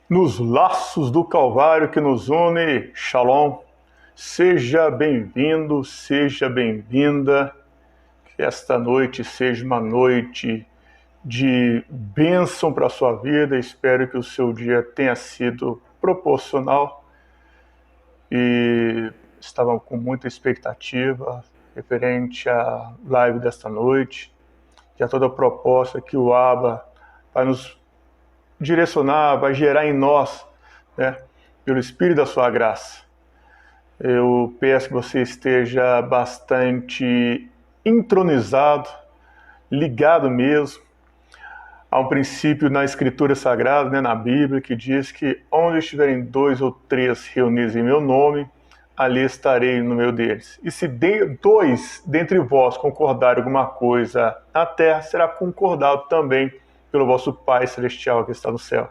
Nos laços do Calvário que nos une, Shalom. Seja bem-vindo, seja bem-vinda. Que esta noite seja uma noite de bênção para a sua vida. Espero que o seu dia tenha sido proporcional e estava com muita expectativa referente à live desta noite, e a toda a proposta que o Abba vai nos direcionar, vai gerar em nós, né, pelo Espírito da sua graça. Eu peço que você esteja bastante entronizado, ligado mesmo. Há um princípio na Escritura Sagrada, né, na Bíblia, que diz que onde estiverem 2 ou 3 reunidos em meu nome, ali estarei no meio deles. E se dois dentre vós concordarem alguma coisa na terra, será concordado também pelo vosso Pai Celestial que está no céu.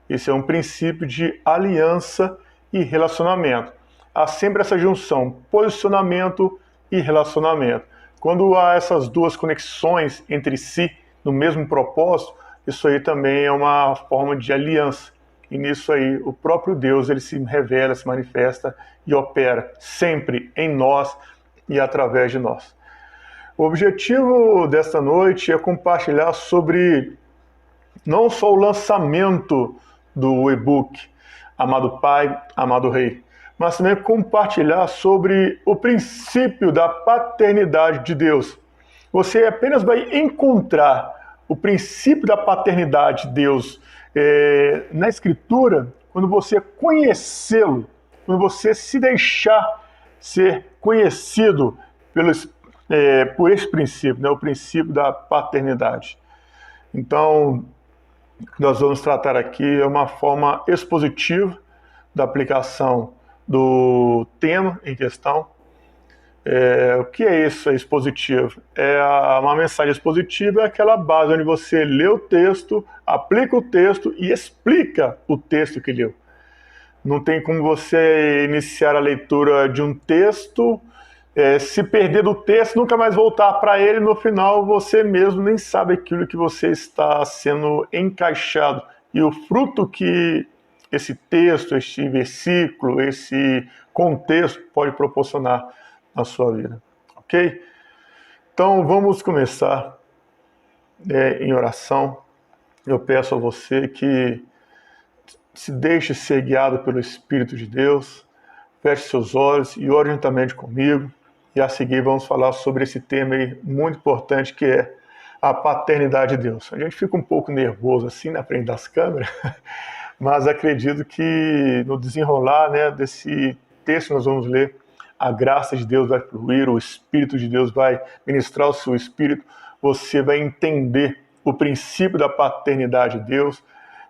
Esse é um princípio de aliança e relacionamento. Há sempre essa junção, posicionamento e relacionamento. Quando há essas duas conexões entre si, no mesmo propósito, isso aí também é uma forma de aliança. E nisso aí, o próprio Deus, ele se revela, se manifesta e opera sempre em nós e através de nós. O objetivo desta noite é compartilhar sobre não só o lançamento do e-book Amado Pai, Amado Rei, mas também compartilhar sobre o princípio da paternidade de Deus. Você apenas vai encontrar o princípio da paternidade de Deus na Escritura quando você conhecê-lo, quando você se deixar ser conhecido por esse princípio, né, o princípio da paternidade. Então, nós vamos tratar aqui uma forma expositiva da aplicação do tema em questão. O que é isso expositivo? Uma mensagem expositiva é aquela base onde você lê o texto, aplica o texto e explica o texto que leu. Não tem como você iniciar a leitura de um texto, se perder do texto, nunca mais voltar para ele, no final você mesmo nem sabe aquilo que você está sendo encaixado. E o fruto que esse texto, este versículo, esse contexto pode proporcionar na sua vida, ok? Então vamos começar em oração. Eu peço a você que se deixe ser guiado pelo Espírito de Deus, feche seus olhos e ore juntamente comigo. E a seguir vamos falar sobre esse tema aí muito importante, que é a paternidade de Deus. A gente fica um pouco nervoso assim na frente das câmeras, mas acredito que no desenrolar, né, desse texto que nós vamos ler, a graça de Deus vai fluir, o Espírito de Deus vai ministrar o seu Espírito, você vai entender o princípio da paternidade de Deus.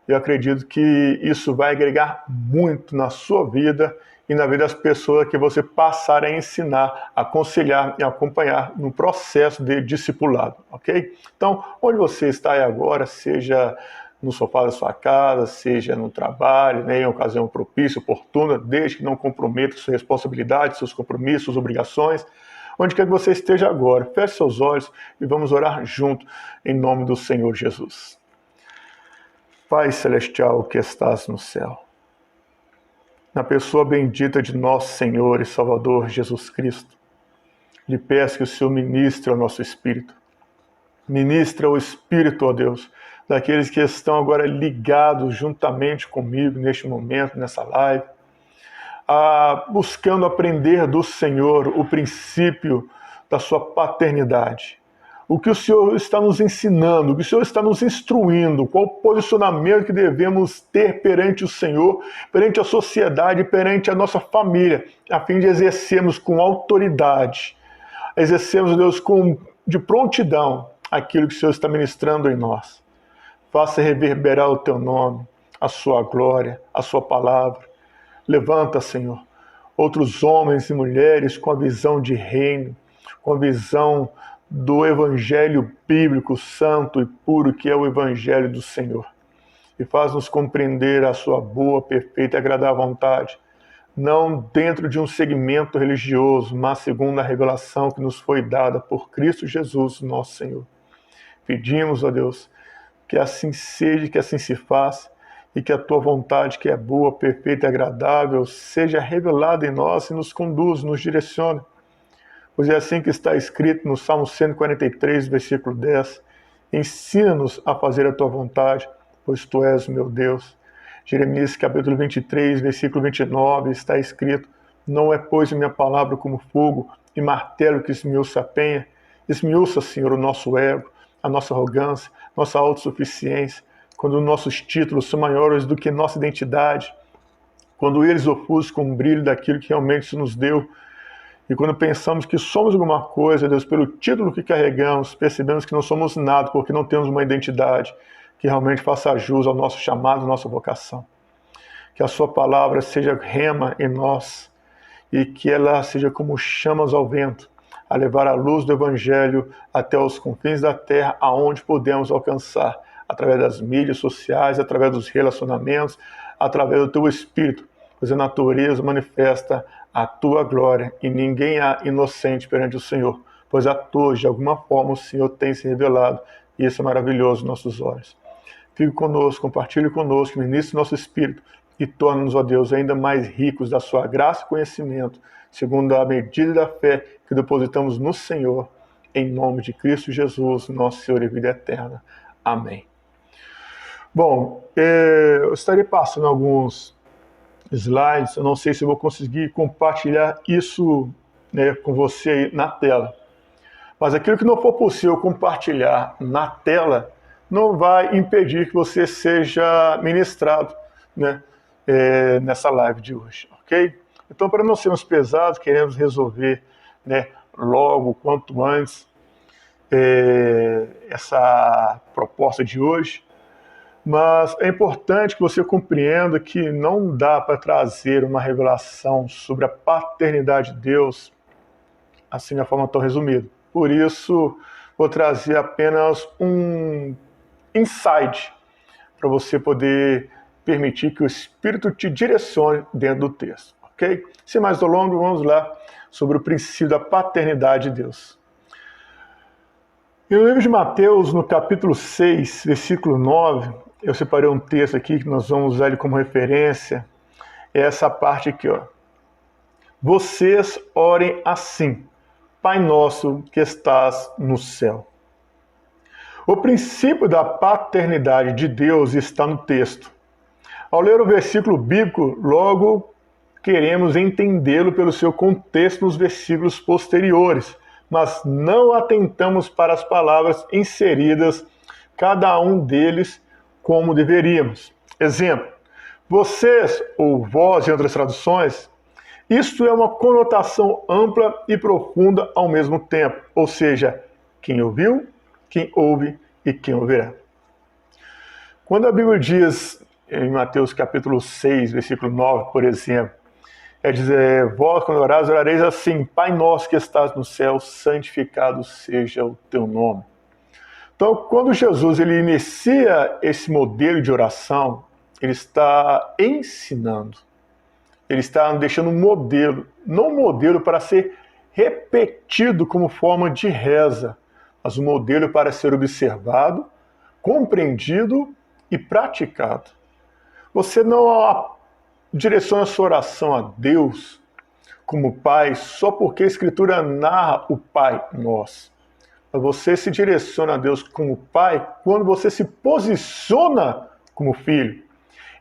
Eu acredito que isso vai agregar muito na sua vida e na vida das pessoas que você passar a ensinar, aconselhar e acompanhar no processo de discipulado, ok? Então, onde você está aí agora, seja no sofá da sua casa, seja no trabalho, né, em ocasião propícia, oportuna, desde que não comprometa suas responsabilidades, seus compromissos, suas obrigações, onde quer que você esteja agora, feche seus olhos e vamos orar junto em nome do Senhor Jesus. Pai Celestial que estás no céu, na pessoa bendita de nosso Senhor e Salvador Jesus Cristo, lhe peço que o Senhor ministre ao nosso espírito. Ministra o Espírito, ó Deus, daqueles que estão agora ligados juntamente comigo neste momento, nessa live, buscando aprender do Senhor o princípio da sua paternidade. O que o Senhor está nos ensinando, o que o Senhor está nos instruindo, qual o posicionamento que devemos ter perante o Senhor, perante a sociedade, perante a nossa família, a fim de exercermos com autoridade, exercermos, Deus, de prontidão aquilo que o Senhor está ministrando em nós. Faça reverberar o teu nome, a sua glória, a sua palavra. Levanta, Senhor, outros homens e mulheres com a visão de reino, com a visão do evangelho bíblico santo e puro que é o evangelho do Senhor. E faz-nos compreender a sua boa, perfeita e agradável vontade, não dentro de um segmento religioso, mas segundo a revelação que nos foi dada por Cristo Jesus, nosso Senhor. Pedimos, ó Deus, que assim seja, que assim se faça, e que a tua vontade, que é boa, perfeita e agradável, seja revelada em nós e nos conduz, nos direcione. Pois é assim que está escrito no Salmo 143, versículo 10. Ensina-nos a fazer a tua vontade, pois tu és o meu Deus. Jeremias capítulo 23, versículo 29, está escrito: não é, pois, minha palavra como fogo e martelo que esmiuça a penha. Esmiuça, Senhor, o nosso ego, a nossa arrogância, nossa autossuficiência, quando nossos títulos são maiores do que nossa identidade, quando eles ofuscam o brilho daquilo que realmente se nos deu, e quando pensamos que somos alguma coisa, Deus, pelo título que carregamos, percebemos que não somos nada, porque não temos uma identidade que realmente faça jus ao nosso chamado, à nossa vocação. Que a sua palavra seja rema em nós, e que ela seja como chamas ao vento, a levar a luz do Evangelho até os confins da terra, aonde podemos alcançar, através das mídias sociais, através dos relacionamentos, através do teu Espírito, pois a natureza manifesta a tua glória, e ninguém há inocente perante o Senhor, pois a todos, de alguma forma, o Senhor tem se revelado, e isso é maravilhoso nos nossos olhos. Fique conosco, compartilhe conosco, ministre nosso Espírito, e torna-nos, ó Deus, ainda mais ricos da sua graça e conhecimento, segundo a medida da fé que depositamos no Senhor, em nome de Cristo Jesus, nosso Senhor e vida eterna. Amém. Bom, eu estarei passando alguns slides, eu não sei se eu vou conseguir compartilhar isso, né, com você aí na tela. Mas aquilo que não for possível compartilhar na tela, não vai impedir que você seja ministrado, né, nessa live de hoje, ok? Então, para não sermos pesados, queremos resolver, né, logo, quanto antes, essa proposta de hoje. Mas é importante que você compreenda que não dá para trazer uma revelação sobre a paternidade de Deus assim de uma forma tão resumida. Por isso, vou trazer apenas um insight para você poder permitir que o Espírito te direcione dentro do texto, ok? Sem mais delongas, vamos lá sobre o princípio da paternidade de Deus. E no livro de Mateus, no capítulo 6, versículo 9, eu separei um texto aqui que nós vamos usar ele como referência, é essa parte aqui, ó. Vocês orem assim: Pai nosso que estás no céu. O princípio da paternidade de Deus está no texto. Ao ler o versículo bíblico, logo queremos entendê-lo pelo seu contexto nos versículos posteriores, mas não atentamos para as palavras inseridas, cada um deles, como deveríamos. Exemplo, vocês ou vós em outras traduções, isto é uma conotação ampla e profunda ao mesmo tempo, ou seja, quem ouviu, quem ouve e quem ouvirá. Quando a Bíblia diz em Mateus capítulo 6, versículo 9, por exemplo, é dizer: vós quando orares, orareis assim: Pai nosso que estás no céu, santificado seja o teu nome. Então, quando Jesus ele inicia esse modelo de oração, ele está ensinando, ele está deixando um modelo, não um modelo para ser repetido como forma de reza, mas um modelo para ser observado, compreendido e praticado. Você não direciona a sua oração a Deus como Pai só porque a Escritura narra o Pai nosso. Você se direciona a Deus como Pai quando você se posiciona como filho.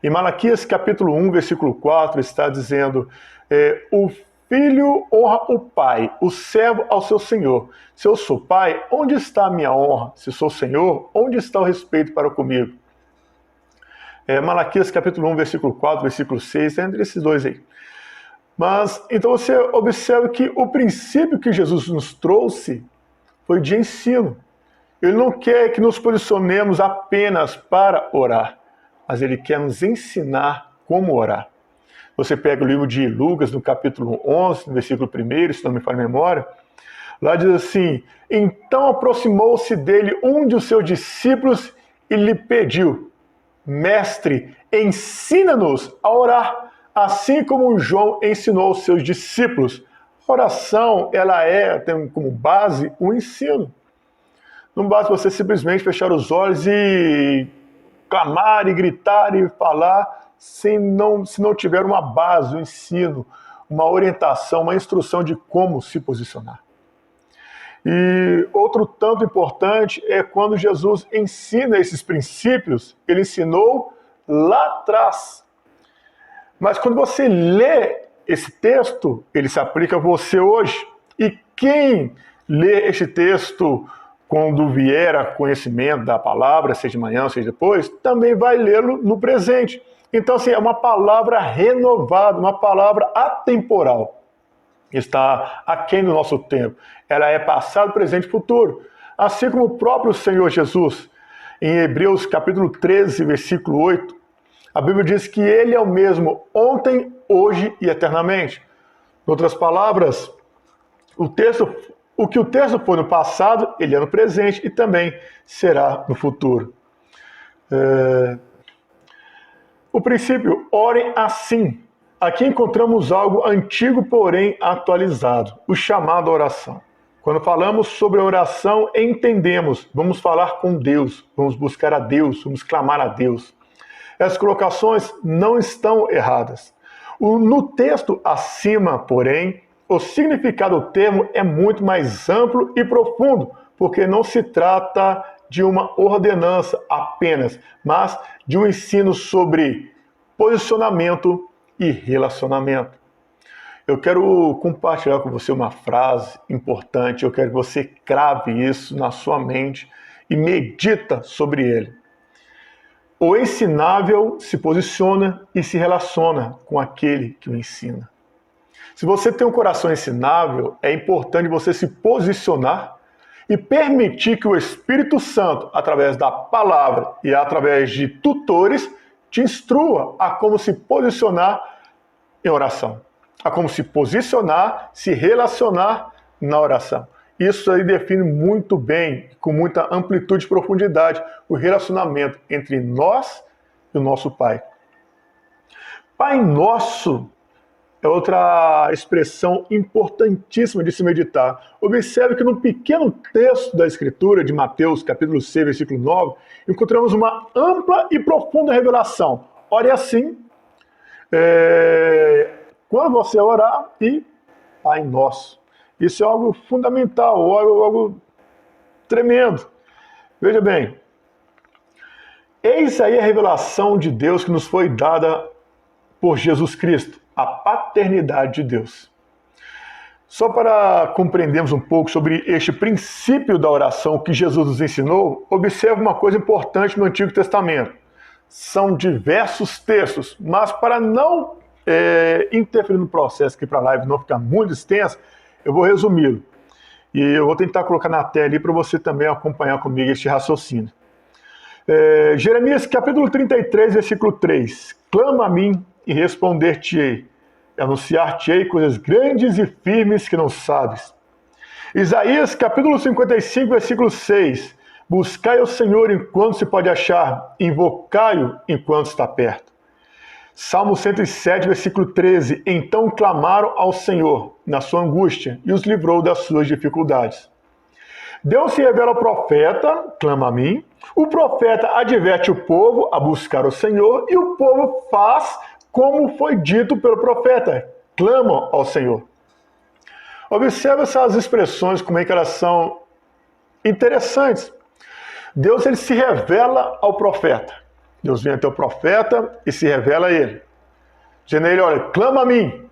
Em Malaquias capítulo 1, versículo 4, está dizendo: o filho honra o pai, o servo ao seu senhor. Se eu sou pai, onde está a minha honra? Se sou senhor, onde está o respeito para comigo? Malaquias capítulo 1, versículo 4, versículo 6, entre esses dois aí. Mas, então você observa que o princípio que Jesus nos trouxe foi de ensino. Ele não quer que nos posicionemos apenas para orar, mas ele quer nos ensinar como orar. Você pega o livro de Lucas, no capítulo 11, no versículo 1, se não me falha a memória, lá diz assim: então aproximou-se dele um de seus discípulos e lhe pediu: Mestre, ensina-nos a orar, assim como João ensinou aos seus discípulos. A oração, ela tem como base o ensino. Não basta você simplesmente fechar os olhos e clamar e gritar e falar se não tiver uma base, um ensino, uma orientação, uma instrução de como se posicionar. E outro tanto importante é quando Jesus ensina esses princípios, ele ensinou lá atrás. Mas quando você lê esse texto, ele se aplica a você hoje. E quem lê esse texto quando vier a conhecimento da palavra, seja de manhã, seja depois, também vai lê-lo no presente. Então, assim, é uma palavra renovada, uma palavra atemporal. Está aquém do nosso tempo. Ela é passado, presente e futuro. Assim como o próprio Senhor Jesus, em Hebreus capítulo 13, versículo 8, a Bíblia diz que Ele é o mesmo ontem, hoje e eternamente. Em outras palavras, o que o texto foi no passado, ele é no presente e também será no futuro. O princípio, orem assim. Aqui encontramos algo antigo, porém atualizado, o chamado oração. Quando falamos sobre a oração, entendemos, vamos falar com Deus, vamos buscar a Deus, vamos clamar a Deus. Essas colocações não estão erradas. No texto acima, porém, o significado do termo é muito mais amplo e profundo, porque não se trata de uma ordenança apenas, mas de um ensino sobre posicionamento e relacionamento. Eu quero compartilhar com você uma frase importante, eu quero que você crave isso na sua mente e medita sobre ele. O ensinável se posiciona e se relaciona com aquele que o ensina. Se você tem um coração ensinável, é importante você se posicionar e permitir que o Espírito Santo, através da palavra e através de tutores, te instrua a como se posicionar em oração, a como se posicionar, se relacionar na oração. Isso aí define muito bem, com muita amplitude e profundidade, o relacionamento entre nós e o nosso Pai. Pai Nosso é outra expressão importantíssima de se meditar. Observe que no pequeno texto da Escritura, de Mateus, capítulo 6, versículo 9, encontramos uma ampla e profunda revelação. Ore assim, quando você orar, e Pai Nosso. Isso é algo fundamental, algo tremendo. Veja bem, eis aí a revelação de Deus que nos foi dada por Jesus Cristo, a paternidade de Deus. Só para compreendermos um pouco sobre este princípio da oração que Jesus nos ensinou, observe uma coisa importante no Antigo Testamento. São diversos textos, mas para não interferir no processo aqui para a live não ficar muito extensa, eu vou resumi-lo. E eu vou tentar colocar na tela ali para você também acompanhar comigo este raciocínio. Jeremias capítulo 33, versículo 3. Clama a mim e responder-te-ei, anunciar-te-ei coisas grandes e firmes que não sabes. Isaías capítulo 55, versículo 6. Buscai ao Senhor enquanto se pode achar, invocai-o enquanto está perto. Salmo 107, versículo 13. Então clamaram ao Senhor na sua angústia e os livrou das suas dificuldades. Deus se revela ao profeta, clama a mim. O profeta adverte o povo a buscar o Senhor e o povo faz como foi dito pelo profeta, clama ao Senhor. Observe essas expressões, como é que elas são interessantes. Deus ele se revela ao profeta. Deus vem até o profeta e se revela a ele. Dizendo a ele, olha, clama a mim.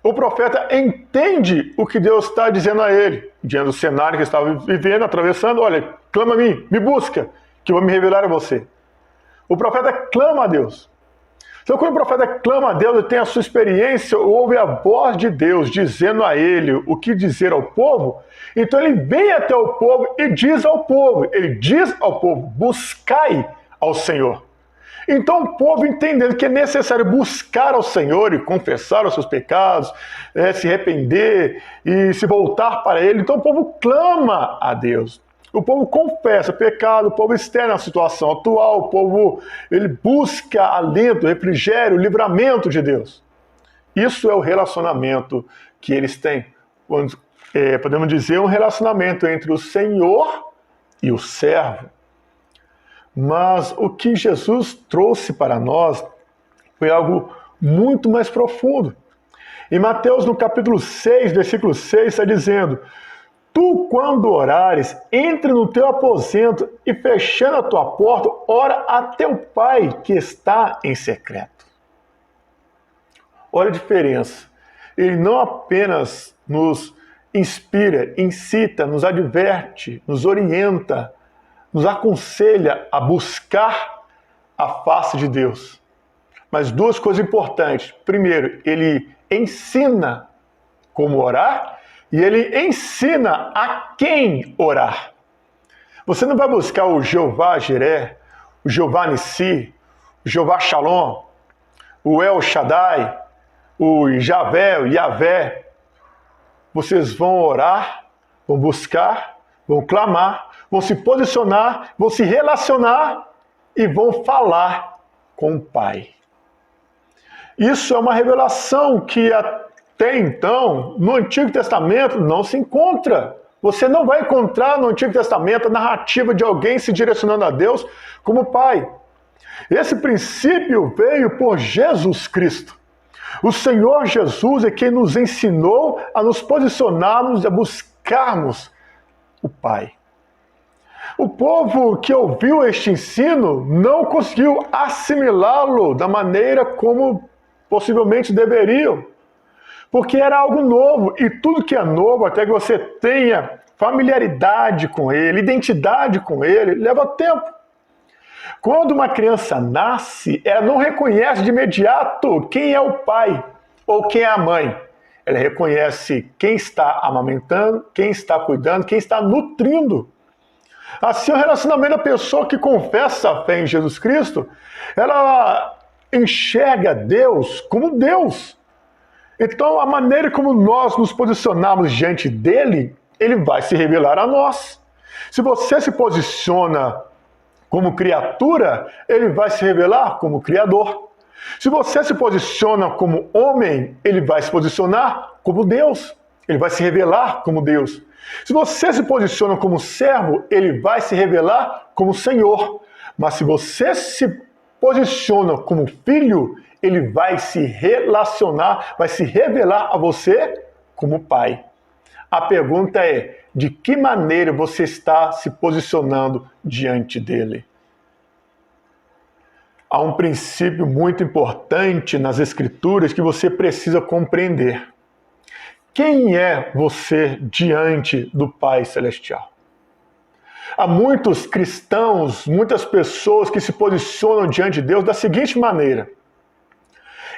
O profeta entende o que Deus está dizendo a ele, diante do cenário que estava vivendo, atravessando, olha, clama a mim, me busca, que eu vou me revelar a você. O profeta clama a Deus. Então, quando o profeta clama a Deus, ele tem a sua experiência, ouve a voz de Deus dizendo a ele o que dizer ao povo, então ele vem até o povo e diz ao povo, ele diz ao povo, buscai ao Senhor. Então o povo, entendendo que é necessário buscar ao Senhor e confessar os seus pecados, se arrepender e se voltar para Ele, então o povo clama a Deus. O povo confessa pecado, o povo externa a situação atual, o povo ele busca alento, refrigério, livramento de Deus. Isso é o relacionamento que eles têm. Podemos dizer um relacionamento entre o Senhor e o servo. Mas o que Jesus trouxe para nós foi algo muito mais profundo. Em Mateus, no capítulo 6, versículo 6, está dizendo: tu, quando orares, entre no teu aposento e, fechando a tua porta, ora a teu Pai que está em secreto. Olha a diferença. Ele não apenas nos inspira, incita, nos adverte, nos orienta, nos aconselha a buscar a face de Deus. Mas duas coisas importantes. Primeiro, ele ensina como orar e ele ensina a quem orar. Você não vai buscar o Jeová Jiré, o Jeová Nissi, o Jeová Shalom, o El Shaddai, o Javé, o Yavé. Vocês vão orar, vão buscar, vão clamar, vão se posicionar, vão se relacionar e vão falar com o Pai. Isso é uma revelação que até então, no Antigo Testamento, não se encontra. Você não vai encontrar no Antigo Testamento a narrativa de alguém se direcionando a Deus como Pai. Esse princípio veio por Jesus Cristo. O Senhor Jesus é quem nos ensinou a nos posicionarmos e a buscarmos o Pai. O povo que ouviu este ensino não conseguiu assimilá-lo da maneira como possivelmente deveriam, porque era algo novo, e tudo que é novo, até que você tenha familiaridade com ele, identidade com ele, leva tempo. Quando uma criança nasce, ela não reconhece de imediato quem é o pai ou quem é a mãe. Ela reconhece quem está amamentando, quem está cuidando, quem está nutrindo. Assim, o relacionamento da pessoa que confessa a fé em Jesus Cristo, ela enxerga Deus como Deus. Então, a maneira como nós nos posicionamos diante dele, ele vai se revelar a nós. Se você se posiciona como criatura, ele vai se revelar como Criador. Se você se posiciona como homem, ele vai se posicionar como Deus. Ele vai se revelar como Deus. Se você se posiciona como servo, ele vai se revelar como Senhor. Mas se você se posiciona como filho, ele vai se relacionar, vai se revelar a você como pai. A pergunta é: de que maneira você está se posicionando diante dele? Há um princípio muito importante nas Escrituras que você precisa compreender. Quem é você diante do Pai Celestial? Há muitos cristãos, muitas pessoas que se posicionam diante de Deus da seguinte maneira: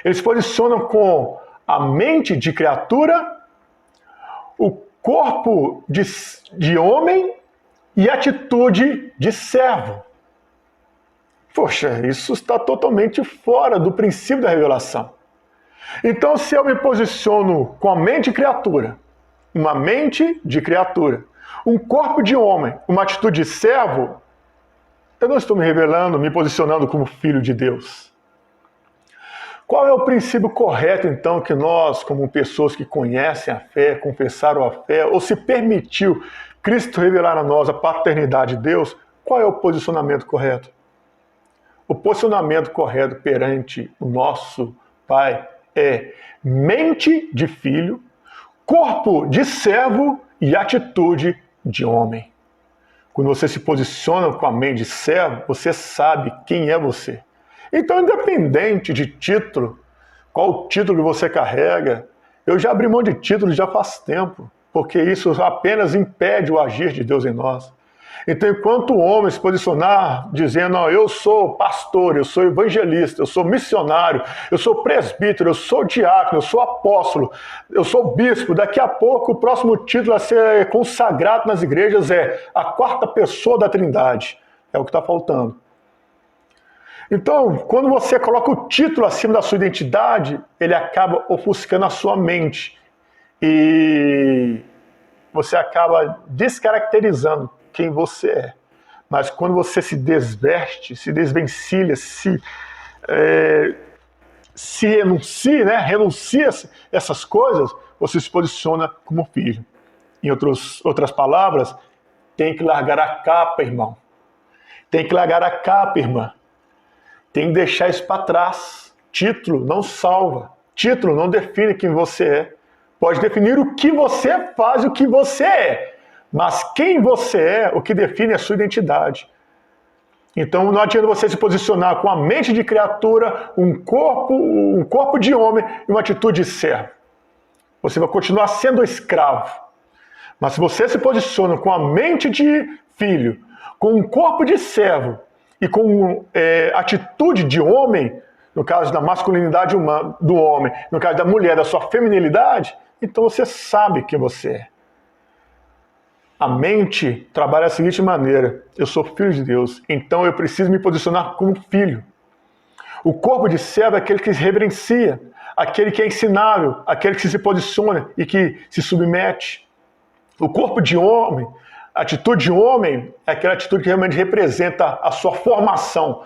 eles se posicionam com a mente de criatura, o corpo de homem e a atitude de servo. Poxa, isso está totalmente fora do princípio da revelação. Então, se eu me posiciono com a mente de criatura, uma mente de criatura, um corpo de homem, uma atitude de servo, eu não estou me revelando, me posicionando como filho de Deus. Qual é o princípio correto, então, que nós, como pessoas que conhecem a fé, confessaram a fé, ou se permitiu Cristo revelar a nós a paternidade de Deus, qual é o posicionamento correto? O posicionamento correto perante o nosso Pai é mente de filho, corpo de servo e atitude de homem. Quando você se posiciona com a mente de servo, você sabe quem é você. Então, independente de título, qual título você carrega, eu já abri mão de título já faz tempo, porque isso apenas impede o agir de Deus em nós. Então, enquanto o homem se posicionar dizendo: eu sou pastor, eu sou evangelista, eu sou missionário, eu sou presbítero, eu sou diácono, eu sou apóstolo, eu sou bispo, daqui a pouco o próximo título a ser consagrado nas igrejas é a quarta pessoa da Trindade. É o que está faltando. Então, quando você coloca o título acima da sua identidade, ele acaba ofuscando a sua mente e você acaba descaracterizando quem você é. Mas quando você se desveste, se desvencilha, se renuncia, né? Renuncia essas coisas, você se posiciona como filho. Em outras palavras, tem que largar a capa, irmão. Tem que largar a capa, irmã. Tem que deixar isso para trás. Título não salva. Título não define quem você é. Pode definir o que você faz e o que você é. Mas quem você é, o que define é a sua identidade. Então não adianta você se posicionar com a mente de criatura, um corpo de homem e uma atitude de servo. Você vai continuar sendo escravo. Mas se você se posiciona com a mente de filho, com um corpo de servo e com atitude de homem, no caso da masculinidade humana, do homem, no caso da mulher, da sua feminilidade, então você sabe quem você é. A mente trabalha da seguinte maneira: eu sou filho de Deus, então eu preciso me posicionar como filho. O corpo de servo é aquele que se reverencia, aquele que é ensinável, aquele que se posiciona e que se submete. O corpo de homem, a atitude de homem, é aquela atitude que realmente representa a sua formação,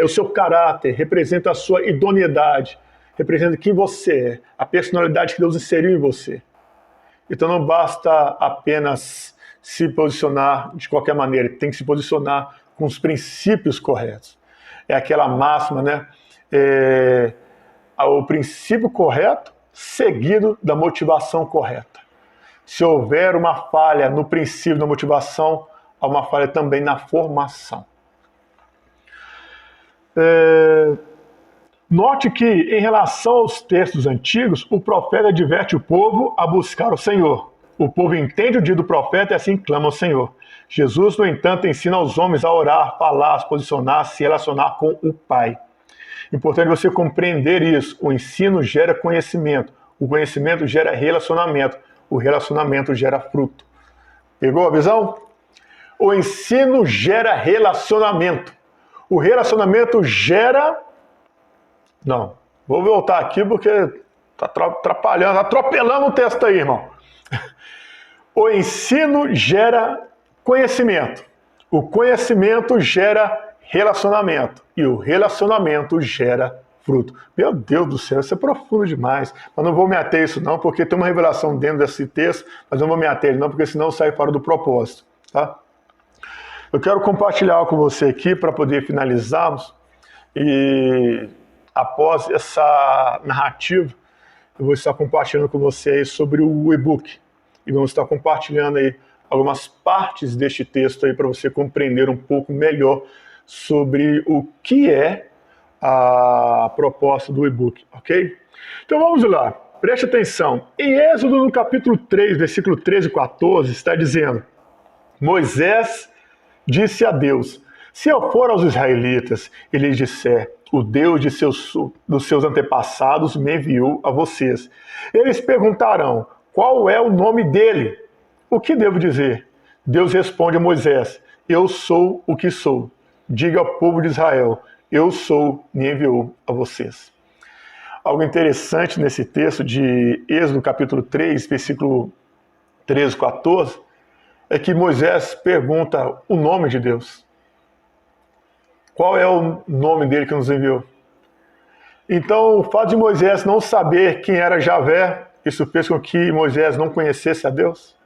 o seu caráter, representa a sua idoneidade, representa quem você é, a personalidade que Deus inseriu em você. Então não basta apenas se posicionar de qualquer maneira, tem que se posicionar com os princípios corretos. É aquela máxima, né? O princípio correto seguido da motivação correta. Se houver uma falha no princípio da motivação, há uma falha também na formação. Note que, em relação aos textos antigos, o profeta adverte o povo a buscar o Senhor. O povo entende o dia do profeta e assim clama ao Senhor. Jesus, no entanto, ensina aos homens a orar, falar, se posicionar, se relacionar com o Pai. Importante você compreender isso. O ensino gera conhecimento. O conhecimento gera relacionamento. O relacionamento gera fruto. Pegou a visão? O ensino gera relacionamento. O relacionamento gera... Não, vou voltar aqui porque está atrapalhando, atropelando o texto aí, irmão. O ensino gera conhecimento. O conhecimento gera relacionamento. E o relacionamento gera fruto. Meu Deus do céu, isso é profundo demais. Mas não vou me ater a isso não, porque tem uma revelação dentro desse texto, mas não vou me ater não, porque senão sai fora do propósito. Tá? Eu quero compartilhar algo com você aqui para poder finalizarmos. E após essa narrativa, eu vou estar compartilhando com você aí sobre o e-book. E vamos estar compartilhando aí algumas partes deste texto aí para você compreender um pouco melhor sobre o que é a proposta do e-book, ok? Então vamos lá, preste atenção. Em Êxodo, no capítulo 3, versículo 13 e 14, está dizendo: Moisés disse a Deus: se eu for aos israelitas e lhes disser, o Deus dos seus antepassados me enviou a vocês, eles perguntarão, qual é o nome dele? O que devo dizer? Deus responde a Moisés: eu sou o que sou. Diga ao povo de Israel: eu sou, me enviou a vocês. Algo interessante nesse texto de Êxodo capítulo 3, versículo 13 e 14, é que Moisés pergunta o nome de Deus. Qual é o nome dele que nos enviou? Então, o fato de Moisés não saber quem era Javé, isso fez com que Moisés não conhecesse a Deus.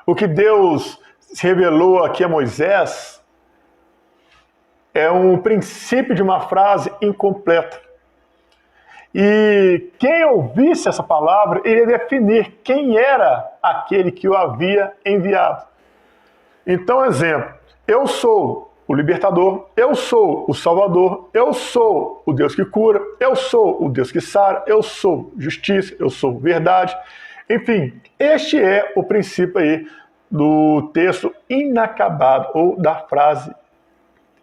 O que Deus revelou aqui a Moisés é um princípio de uma frase incompleta. E quem ouvisse essa palavra iria definir quem era aquele que o havia enviado. Então, exemplo, eu sou o libertador, eu sou o salvador, eu sou o Deus que cura, eu sou o Deus que sara, eu sou justiça, eu sou verdade. Enfim, este é o princípio aí do texto inacabado, ou da frase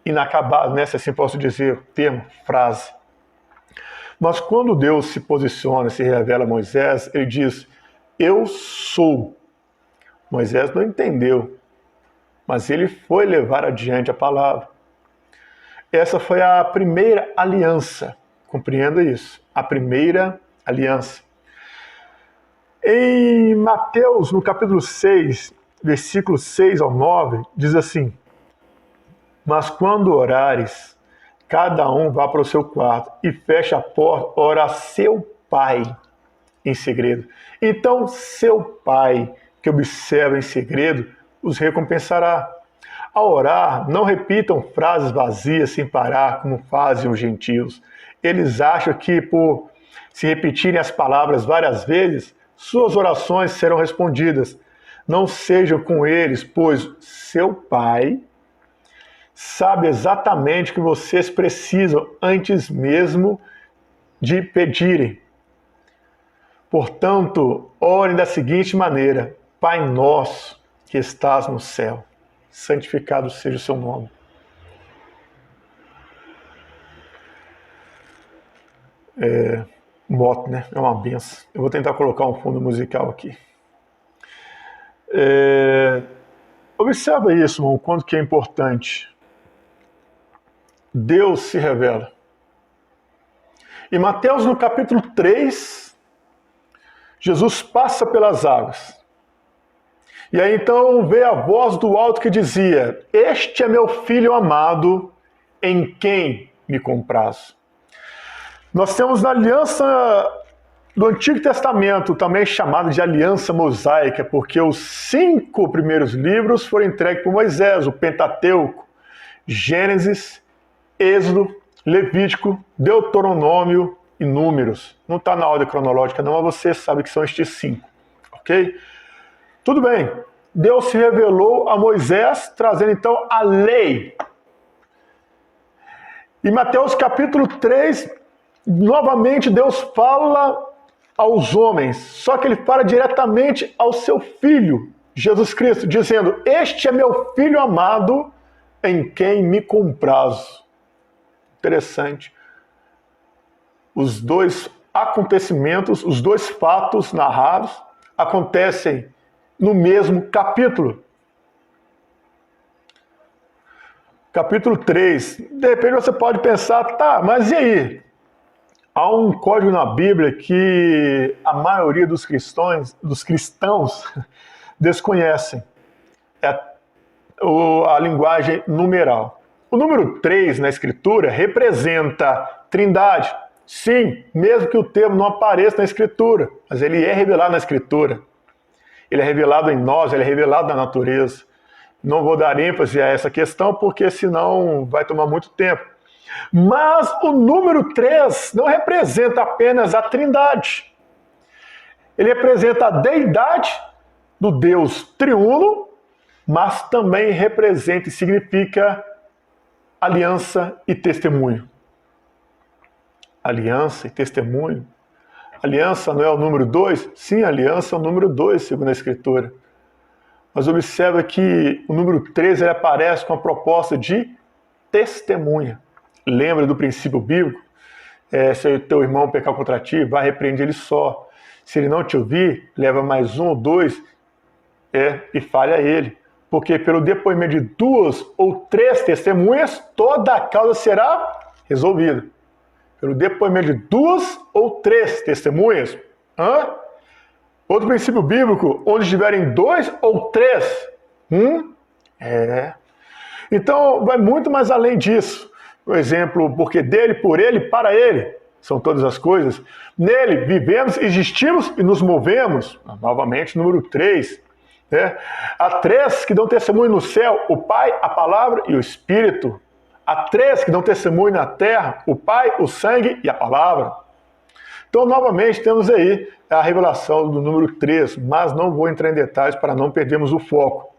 inacabado, né? Se assim posso dizer o termo, frase. Mas quando Deus se posiciona, se revela a Moisés, ele diz, eu sou. Moisés não entendeu, mas ele foi levar adiante a palavra. Essa foi a primeira aliança, compreenda isso, a primeira aliança. Em Mateus, no capítulo 6, versículos 6 ao 9, diz assim, mas quando orares, cada um vá para o seu quarto e feche a porta, ora a seu pai em segredo. Então, seu pai, que observa em segredo, os recompensará. Ao orar, não repitam frases vazias sem parar, como fazem os gentios. Eles acham que, por se repetirem as palavras várias vezes, suas orações serão respondidas. Não sejam com eles, pois seu Pai sabe exatamente o que vocês precisam antes mesmo de pedirem. Portanto, orem da seguinte maneira: Pai nosso que estás no céu, santificado seja o seu nome. Moto, né? É uma benção. Eu vou tentar colocar um fundo musical aqui. Observa isso, irmão, o quanto que é importante. Deus se revela. Em Mateus, no capítulo 3, Jesus passa pelas águas. E aí então veio a voz do alto que dizia: Este é meu filho amado, em quem me comprazo. Nós temos na aliança do Antigo Testamento, também chamada de aliança mosaica, porque os 5 primeiros livros foram entregues por Moisés, o Pentateuco, Gênesis, Êxodo, Levítico, Deuteronômio e Números. Não está na ordem cronológica não, mas você sabe que são estes 5, ok? Tudo bem, Deus se revelou a Moisés, trazendo então a lei. Em Mateus capítulo 3, novamente Deus fala aos homens, só que ele fala diretamente ao seu Filho, Jesus Cristo, dizendo: Este é meu Filho amado, em quem me comprazo. Interessante. Os dois acontecimentos, os dois fatos narrados, acontecem no mesmo capítulo. Capítulo 3. De repente você pode pensar, tá, mas e aí? Há um código na Bíblia que a maioria dos cristãos desconhecem. É a linguagem numeral. O número 3 na Escritura representa Trindade. Sim, mesmo que o termo não apareça na Escritura, mas ele é revelado na Escritura. Ele é revelado em nós, ele é revelado na natureza. Não vou dar ênfase a essa questão, porque senão vai tomar muito tempo. Mas o número 3 não representa apenas a Trindade. Ele representa a deidade do Deus triuno, mas também representa e significa aliança e testemunho. Aliança e testemunho. Aliança não é o número 2? Sim, aliança é o número 2, segundo a Escritura. Mas observa que o número 3 ele aparece com a proposta de testemunha. Lembra do princípio bíblico? Se o teu irmão pecar contra ti, vai repreender ele só. Se ele não te ouvir, leva mais 1 ou 2 e fale a ele. Porque pelo depoimento de 2 ou 3 testemunhas, toda a causa será resolvida. Pelo depoimento de 2 ou 3 testemunhas. Outro princípio bíblico, onde estiverem 2 ou 3. Então, vai muito mais além disso. Por exemplo, porque dele, por ele, para ele, são todas as coisas. Nele vivemos, existimos e nos movemos. Novamente, número 3. Há 3 que dão testemunho no céu, o Pai, a Palavra e o Espírito. Há 3 que dão testemunho na terra, o Pai, o Sangue e a Palavra. Então, novamente, temos aí a revelação do número 3, mas não vou entrar em detalhes para não perdermos o foco.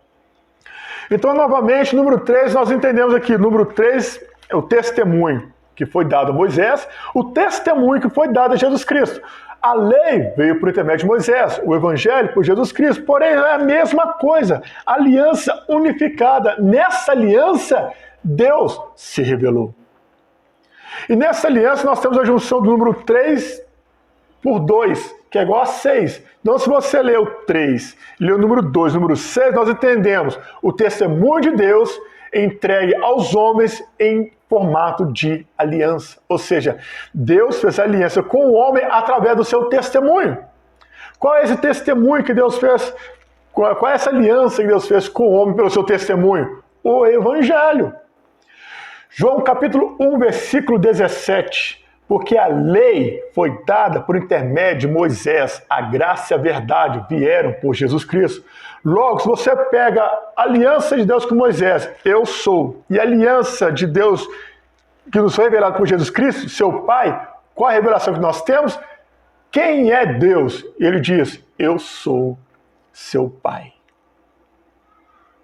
Então, novamente, número 3, nós entendemos aqui, número 3 é o testemunho que foi dado a Moisés, o testemunho que foi dado a Jesus Cristo. A lei veio por intermédio de Moisés, o evangelho por Jesus Cristo, porém é a mesma coisa, aliança unificada. Nessa aliança, Deus se revelou. E nessa aliança nós temos a junção do número 3 por 2, que é igual a 6. Então, se você ler o 3 e ler o número 2, o número 6, nós entendemos o testemunho de Deus entregue aos homens em formato de aliança. Ou seja, Deus fez aliança com o homem através do seu testemunho. Qual é esse testemunho que Deus fez? Qual é essa aliança que Deus fez com o homem pelo seu testemunho? O Evangelho. João capítulo 1, versículo 17. Porque a lei foi dada por intermédio de Moisés, a graça e a verdade vieram por Jesus Cristo. Logo, se você pega a aliança de Deus com Moisés, eu sou, e a aliança de Deus que nos foi revelada por Jesus Cristo, seu Pai, qual a revelação que nós temos? Quem é Deus? Ele diz, eu sou seu Pai.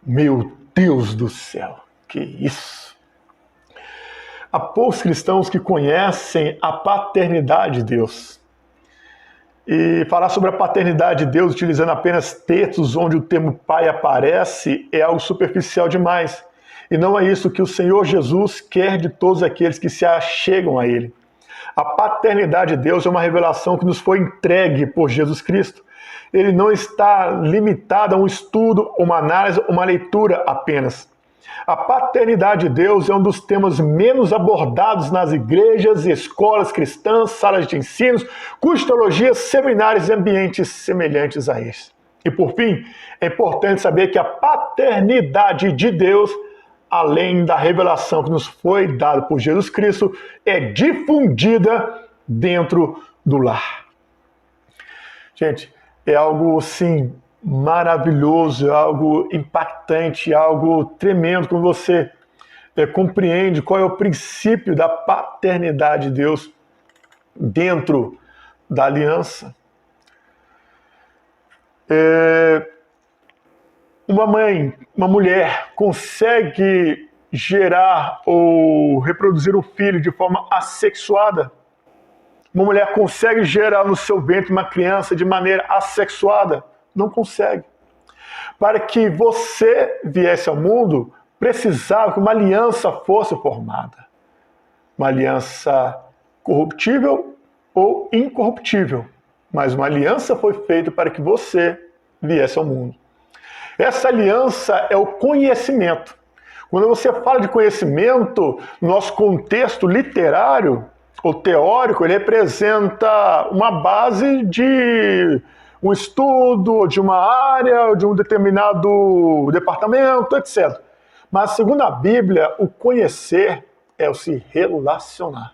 Meu Deus do céu, que isso! Há poucos cristãos que conhecem a paternidade de Deus. E falar sobre a paternidade de Deus utilizando apenas textos onde o termo pai aparece é algo superficial demais. E não é isso que o Senhor Jesus quer de todos aqueles que se achegam a Ele. A paternidade de Deus é uma revelação que nos foi entregue por Jesus Cristo. Ele não está limitado a um estudo, uma análise, uma leitura apenas. A paternidade de Deus é um dos temas menos abordados nas igrejas e escolas cristãs, salas de ensinos, cursos de teologia, seminários e ambientes semelhantes a esse. E por fim, é importante saber que a paternidade de Deus, além da revelação que nos foi dada por Jesus Cristo, é difundida dentro do lar. Gente, é algo assim maravilhoso, é algo impactante, é algo tremendo quando você compreende qual é o princípio da paternidade de Deus dentro da aliança. Uma mãe, uma mulher consegue gerar ou reproduzir um filho de forma assexuada? Uma mulher consegue gerar no seu ventre uma criança de maneira assexuada? Não consegue. Para que você viesse ao mundo, precisava que uma aliança fosse formada. Uma aliança corruptível ou incorruptível. Mas uma aliança foi feita para que você viesse ao mundo. Essa aliança é o conhecimento. Quando você fala de conhecimento, no nosso contexto literário ou teórico, ele representa uma base de um estudo, de uma área, de um determinado departamento, etc. Mas, segundo a Bíblia, o conhecer é o se relacionar.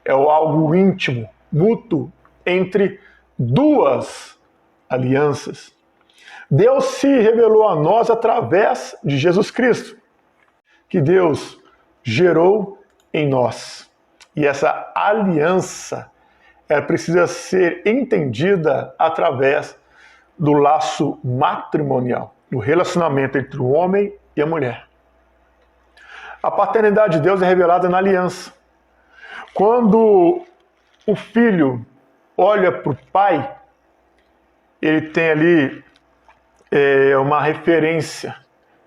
É o algo íntimo, mútuo, entre duas alianças. Deus se revelou a nós através de Jesus Cristo, que Deus gerou em nós. E essa aliança precisa ser entendida através do laço matrimonial, do relacionamento entre o homem e a mulher. A paternidade de Deus é revelada na aliança. Quando o filho olha para o pai, ele tem ali uma referência.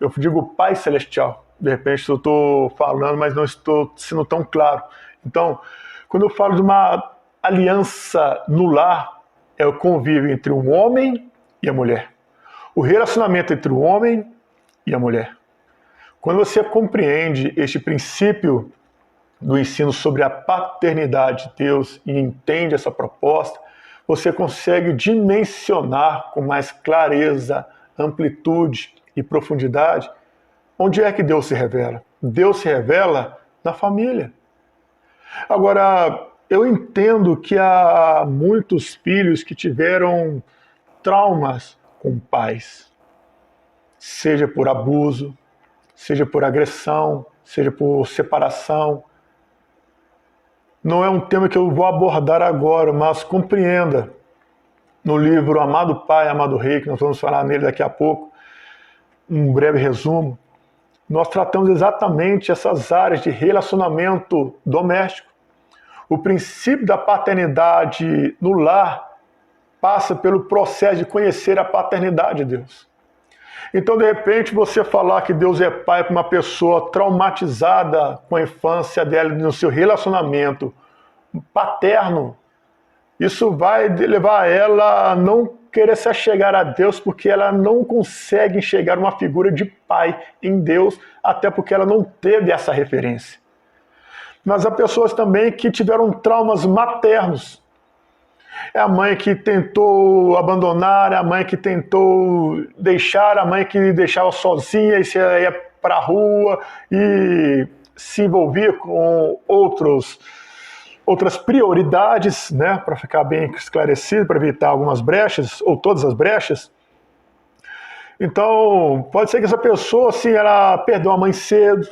Eu digo Pai Celestial. De repente eu estou falando, mas não estou sendo tão claro. Então, quando eu falo de uma aliança no lar, é o convívio entre o homem e a mulher. O relacionamento entre o homem e a mulher. Quando você compreende este princípio do ensino sobre a paternidade de Deus e entende essa proposta, você consegue dimensionar com mais clareza, amplitude e profundidade onde é que Deus se revela. Deus se revela na família. Agora, eu entendo que há muitos filhos que tiveram traumas com pais, seja por abuso, seja por agressão, seja por separação. Não é um tema que eu vou abordar agora, mas compreenda. No livro Amado Pai, Amado Rei, que nós vamos falar nele daqui a pouco, um breve resumo, nós tratamos exatamente essas áreas de relacionamento doméstico. O princípio da paternidade no lar passa pelo processo de conhecer a paternidade de Deus. Então, de repente, você falar que Deus é pai para uma pessoa traumatizada com a infância dela no seu relacionamento paterno, isso vai levar ela a não querer se achegar a Deus porque ela não consegue enxergar uma figura de pai em Deus, até porque ela não teve essa referência. Mas há pessoas também que tiveram traumas maternos. É a mãe que tentou abandonar, é a mãe que tentou deixar, a mãe que deixava sozinha e ia para a rua e se envolvia com outros outras prioridades, né, para ficar bem esclarecido, para evitar algumas brechas, ou todas as brechas. Então, pode ser que essa pessoa, assim, ela perdeu a mãe cedo,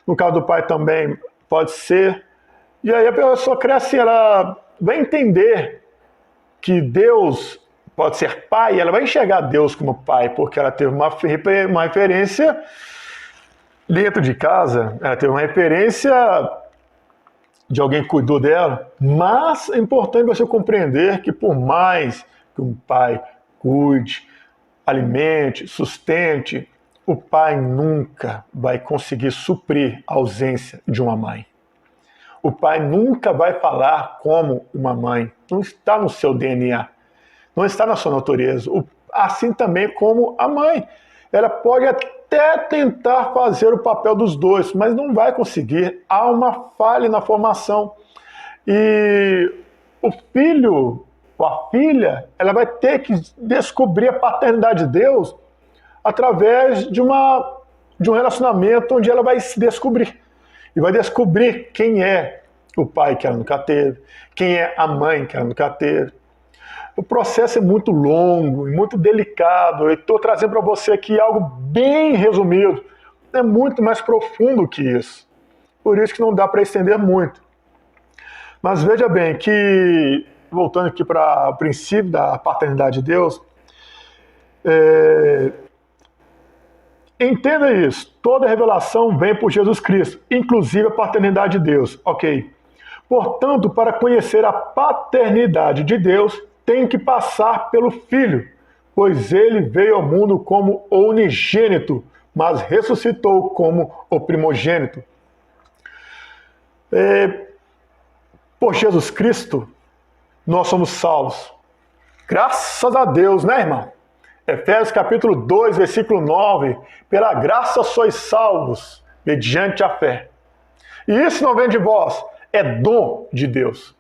no caso do pai também pode ser, e aí a pessoa cresce, ela vai entender que Deus pode ser pai, ela vai enxergar Deus como pai, porque ela teve uma referência dentro de casa, ela teve uma referência de alguém que cuidou dela, mas é importante você compreender que por mais que um pai cuide, alimente, sustente, o pai nunca vai conseguir suprir a ausência de uma mãe. O pai nunca vai falar como uma mãe, não está no seu DNA, não está na sua natureza. Assim também como a mãe. Ela pode até tentar fazer o papel dos dois, mas não vai conseguir. Há uma falha na formação. E o filho, ou a filha, ela vai ter que descobrir a paternidade de Deus através de um relacionamento onde ela vai se descobrir. E vai descobrir quem é o pai que ela nunca teve, quem é a mãe que ela nunca teve. O processo é muito longo e muito delicado. Eu estou trazendo para você aqui algo bem resumido. É muito mais profundo que isso. Por isso que não dá para estender muito. Mas veja bem que, voltando aqui para o princípio da paternidade de Deus, entenda isso. Toda revelação vem por Jesus Cristo, inclusive a paternidade de Deus. Ok. Portanto, para conhecer a paternidade de Deus, tem que passar pelo Filho, pois ele veio ao mundo como o unigênito, mas ressuscitou como o primogênito. Por Jesus Cristo, nós somos salvos. Graças a Deus, né, irmão? Efésios capítulo 2, versículo 9. Pela graça sois salvos, mediante a fé. E isso não vem de vós, é dom de Deus.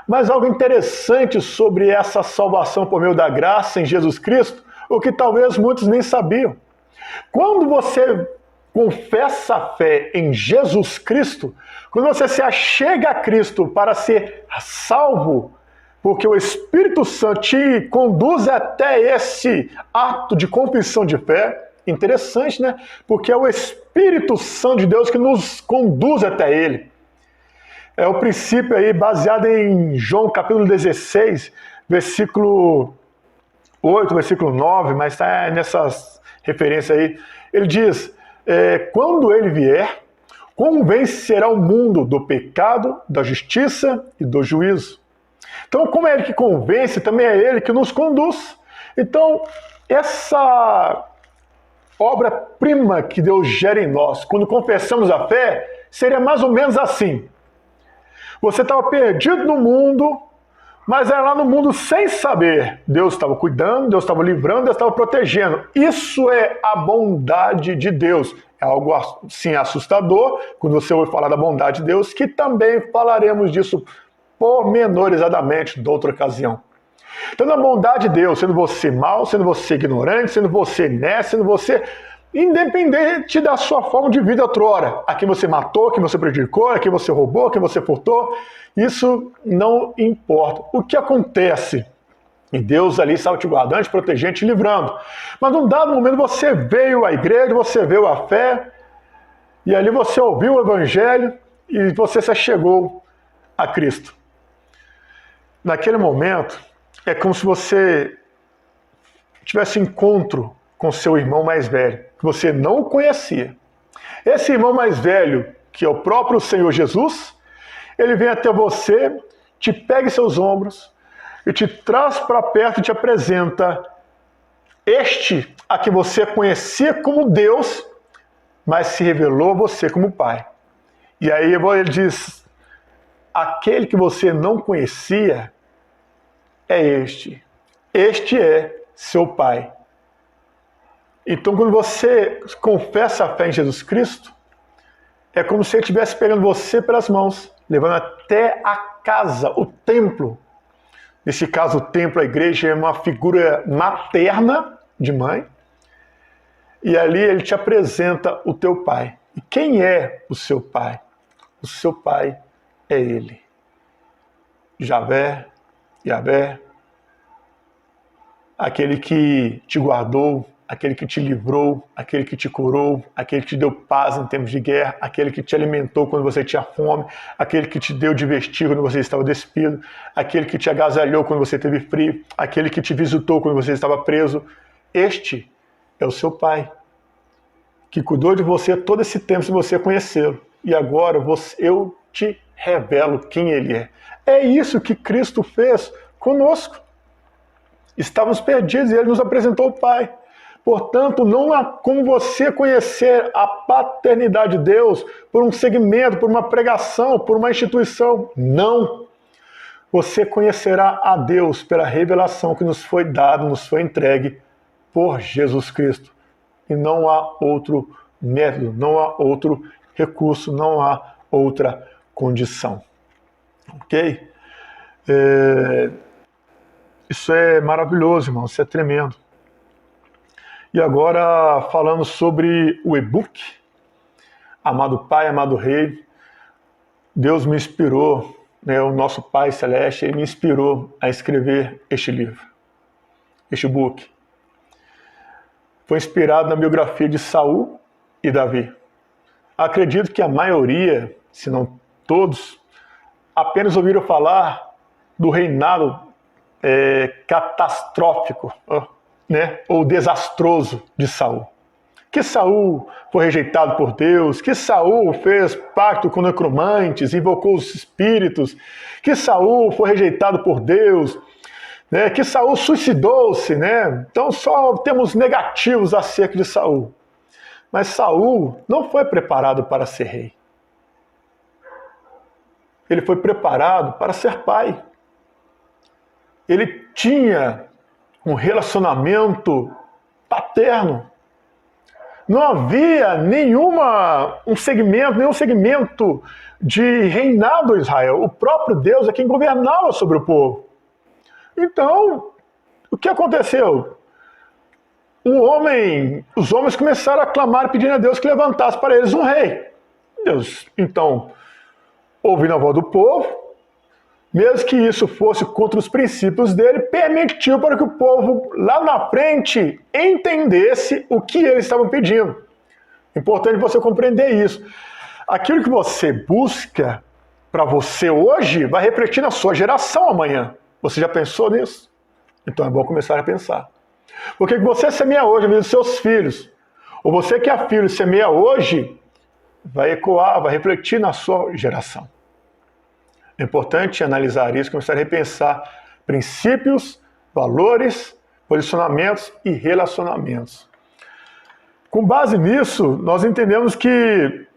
Mas algo interessante sobre essa salvação por meio da graça em Jesus Cristo, o que talvez muitos nem sabiam. Quando você confessa a fé em Jesus Cristo, quando você se achega a Cristo para ser salvo, porque o Espírito Santo te conduz até esse ato de confissão de fé, interessante, né? Porque é o Espírito Santo de Deus que nos conduz até Ele. É o princípio aí baseado em João capítulo 16, versículo 8, versículo 9, mas está nessas referências aí. Ele diz, quando ele vier, convencerá o mundo do pecado, da justiça e do juízo. Então, como é ele que convence, também é ele que nos conduz. Então, essa obra-prima que Deus gera em nós, quando confessamos a fé, seria mais ou menos assim. Você estava perdido no mundo, mas era lá no mundo sem saber. Deus estava cuidando, Deus estava livrando, Deus estava protegendo. Isso é a bondade de Deus. É algo assim assustador, quando você ouve falar da bondade de Deus, que também falaremos disso pormenorizadamente de outra ocasião. Então, a bondade de Deus, sendo você mau, sendo você ignorante, sendo você inerte, sendo você independente da sua forma de vida outrora, a quem você matou, a quem você prejudicou, a quem você roubou, a quem você furtou, isso não importa. O que acontece? E Deus ali estava te guardando, te protegendo, te livrando. Mas num dado momento você veio à igreja, você veio à fé, e ali você ouviu o evangelho e você se chegou a Cristo. Naquele momento, é como se você tivesse encontro com seu irmão mais velho, que você não conhecia. Esse irmão mais velho, que é o próprio Senhor Jesus, ele vem até você, te pega em seus ombros e te traz para perto e te apresenta este a que você conhecia como Deus, mas se revelou a você como Pai. E aí ele diz, aquele que você não conhecia é este. Este é seu Pai. Então, quando você confessa a fé em Jesus Cristo, é como se ele estivesse pegando você pelas mãos, levando até a casa, o templo. Nesse caso, o templo, a igreja, é uma figura materna de mãe. E ali ele te apresenta o teu pai. E quem é o seu pai? O seu pai é ele. Javé, Yahvé, aquele que te guardou, aquele que te livrou, aquele que te curou, aquele que te deu paz em tempos de guerra, aquele que te alimentou quando você tinha fome, aquele que te deu de vestir quando você estava despido, aquele que te agasalhou quando você teve frio, aquele que te visitou quando você estava preso. Este é o seu Pai, que cuidou de você todo esse tempo sem você conhecê-lo. E agora eu te revelo quem Ele é. É isso que Cristo fez conosco. Estávamos perdidos e Ele nos apresentou o Pai. Portanto, não há como você conhecer a paternidade de Deus por um segmento, por uma pregação, por uma instituição. Não. Você conhecerá a Deus pela revelação que nos foi dada, nos foi entregue por Jesus Cristo. E não há outro método, não há outro recurso, não há outra condição. Ok? Isso é maravilhoso, irmão, isso é tremendo. E agora, falando sobre o e-book, amado Pai, amado Rei, Deus me inspirou, né, o nosso Pai Celeste, Ele me inspirou a escrever este livro, este book. Foi inspirado na biografia de Saul e Davi. Acredito que a maioria, se não todos, apenas ouviram falar do reinado catastrófico, né, ou desastroso de Saul. Que Saul foi rejeitado por Deus, que Saul fez pacto com necromantes, invocou os espíritos, que Saul foi rejeitado por Deus, né, que Saul suicidou-se, né? Então só temos negativos acerca de Saul. Mas Saul não foi preparado para ser rei. Ele foi preparado para ser pai. Ele tinha um relacionamento paterno. Não havia nenhum segmento de reinado em Israel. O próprio Deus é quem governava sobre o povo. Então, o que aconteceu? Os homens começaram a clamar pedindo a Deus que levantasse para eles um rei. Deus, então, ouvindo a voz do povo, mesmo que isso fosse contra os princípios dele, permitiu para que o povo lá na frente entendesse o que eles estavam pedindo. Importante você compreender isso. Aquilo que você busca para você hoje vai refletir na sua geração amanhã. Você já pensou nisso? Então é bom começar a pensar. Porque o que você semeia hoje na vida dos seus filhos, ou você que é filho e semeia hoje, vai ecoar, vai refletir na sua geração. É importante analisar isso, começar a repensar princípios, valores, posicionamentos e relacionamentos. Com base nisso, nós entendemos que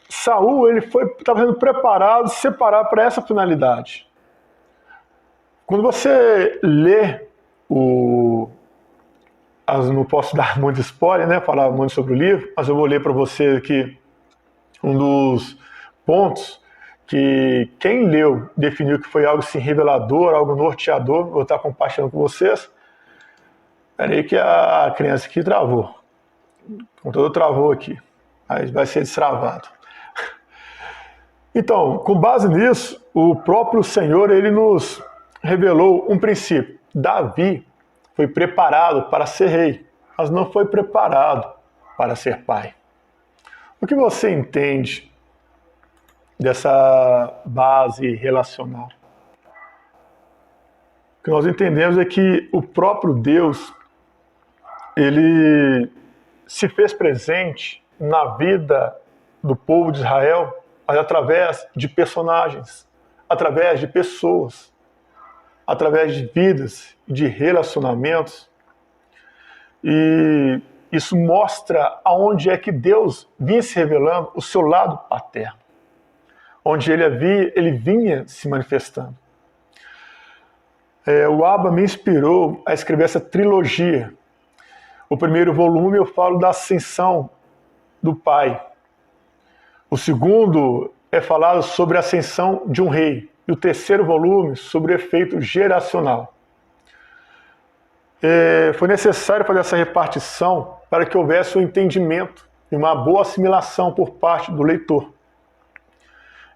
Saul estava sendo preparado, separado para essa finalidade. Quando você lê não posso dar muito spoiler, né, falar muito sobre o livro, mas eu vou ler para você aqui um dos pontos que quem leu definiu que foi algo assim, revelador, algo norteador. Vou estar compartilhando com vocês. Peraí que a criança aqui travou. O computador travou aqui. Aí vai ser destravado. Então, com base nisso, o próprio Senhor, Ele nos revelou um princípio. Davi foi preparado para ser rei, mas não foi preparado para ser pai. O que você entende dessa base relacional? O que nós entendemos é que o próprio Deus, Ele se fez presente na vida do povo de Israel, mas através de personagens, através de pessoas, através de vidas, de relacionamentos. E isso mostra aonde é que Deus vinha se revelando o seu lado paterno, onde ele vinha se manifestando. O Abba me inspirou a escrever essa trilogia. O primeiro volume eu falo da ascensão do Pai. O segundo é falado sobre a ascensão de um rei. E o terceiro volume sobre o efeito geracional. Foi necessário fazer essa repartição para que houvesse um entendimento e uma boa assimilação por parte do leitor.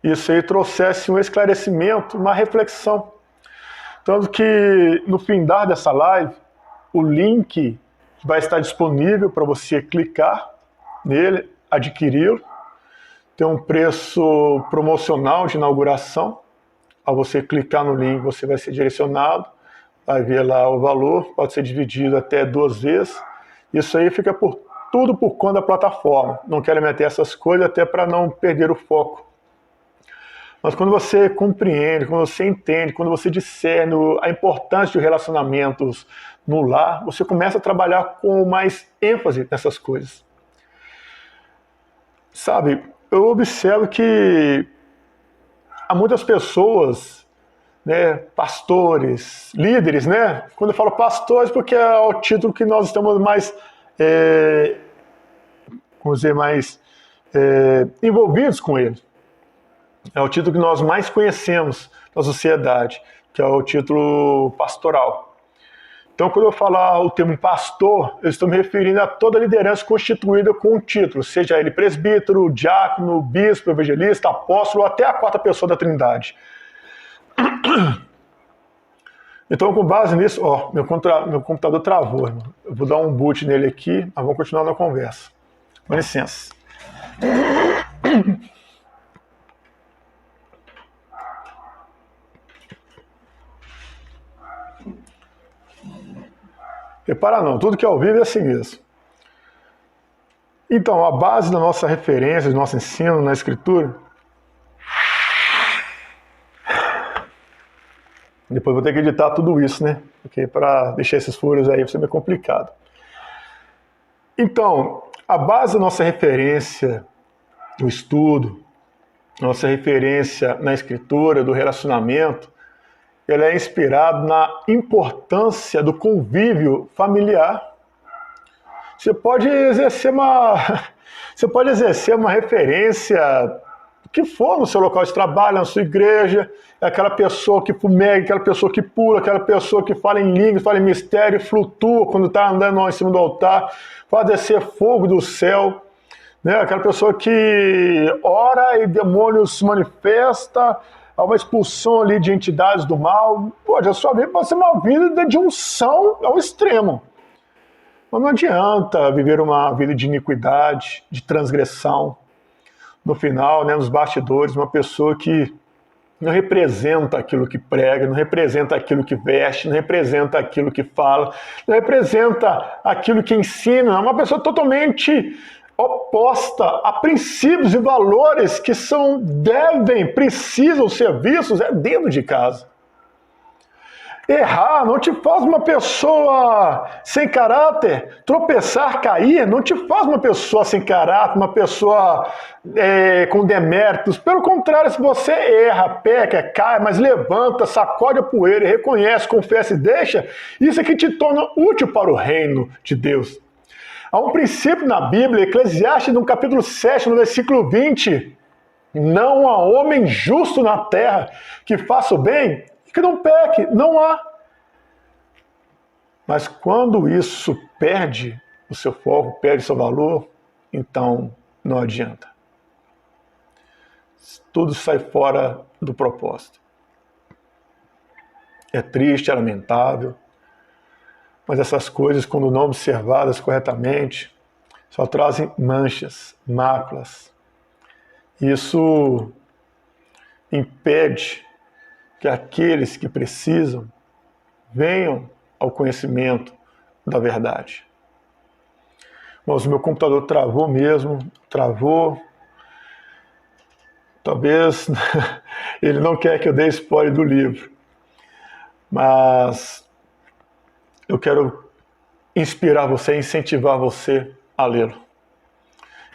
isso aí trouxesse um esclarecimento, uma reflexão. Tanto que no findar dessa live, o link vai estar disponível para você clicar nele, adquiri-lo. Tem um preço promocional de inauguração. Ao você clicar no link, você vai ser direcionado, vai ver lá o valor, pode ser dividido até 2 vezes. Isso aí fica tudo por conta da plataforma. Não quero meter essas coisas até para não perder o foco. Mas quando você compreende, quando você entende, quando você discerne a importância de relacionamentos no lar, você começa a trabalhar com mais ênfase nessas coisas. Sabe, eu observo que há muitas pessoas, né, pastores, líderes, né? Quando eu falo pastores, porque é o título que nós estamos mais, envolvidos com ele. É o título que nós mais conhecemos na sociedade, que é o título pastoral. Então, quando eu falar o termo pastor, eu estou me referindo a toda liderança constituída com um título, seja ele presbítero, diácono, bispo, evangelista, apóstolo, até a 4ª pessoa da Trindade. Então, com base nisso, meu computador travou, irmão. Eu vou dar um boot nele aqui, mas vamos continuar na conversa. Com licença. Repara não, tudo que é ao vivo é assim mesmo. Então, a base da nossa referência, do nosso ensino na Escritura... Depois vou ter que editar tudo isso, né? Porque para deixar esses furos aí vai ser meio complicado. Então, a base da nossa referência do estudo, nossa referência na Escritura, do relacionamento, ela é inspirada na importância do convívio familiar. Você pode exercer uma referência que for no seu local de trabalho, na sua igreja, aquela pessoa que fumega, aquela pessoa que pula, aquela pessoa que fala em línguas, fala em mistério, flutua quando está andando em cima do altar, faz descer fogo do céu, né? Aquela pessoa que ora e demônios se manifesta, há uma expulsão ali de entidades do mal. Pode, a sua vida pode ser uma vida de unção ao extremo. Mas não adianta viver uma vida de iniquidade, de transgressão. No final, né, nos bastidores, uma pessoa que não representa aquilo que prega, não representa aquilo que veste, não representa aquilo que fala, não representa aquilo que ensina, é uma pessoa totalmente oposta a princípios e valores que precisam ser vistos dentro de casa. Errar não te faz uma pessoa sem caráter. Tropeçar, cair, não te faz uma pessoa sem caráter, uma pessoa com deméritos. Pelo contrário, se você erra, peca, cai, mas levanta, sacode a poeira, reconhece, confessa e deixa, isso é que te torna útil para o reino de Deus. Há um princípio na Bíblia, Eclesiastes, no capítulo 7, no versículo 20, não há homem justo na terra que faça o bem que não peque, não há. Mas quando isso perde o seu foco, perde o seu valor, então não adianta. Tudo sai fora do propósito. É triste, é lamentável, mas essas coisas, quando não observadas corretamente, só trazem manchas, máculas. Isso impede que aqueles que precisam venham ao conhecimento da verdade. Mas o meu computador travou mesmo, travou. Talvez ele não quer que eu dê spoiler do livro, mas eu quero inspirar você, incentivar você a lê-lo.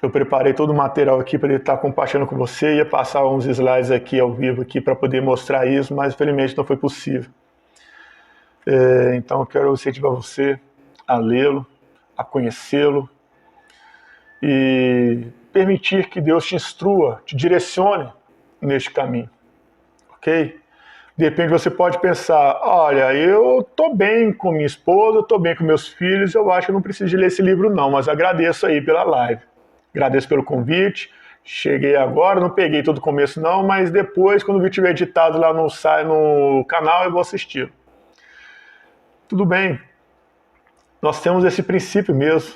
Eu preparei todo o material aqui para ele estar compartilhando com você, ia passar uns slides aqui ao vivo aqui para poder mostrar isso, mas infelizmente não foi possível. Então eu quero incentivar você a lê-lo, a conhecê-lo e permitir que Deus te instrua, te direcione neste caminho, ok? De repente você pode pensar, olha, eu estou bem com minha esposa, estou bem com meus filhos, eu acho que eu não preciso de ler esse livro não, mas agradeço aí pela live. Agradeço pelo convite, Cheguei agora, não peguei todo o começo não, mas depois, quando o vídeo estiver editado lá no canal, eu vou assistir. Tudo bem, nós temos esse princípio mesmo.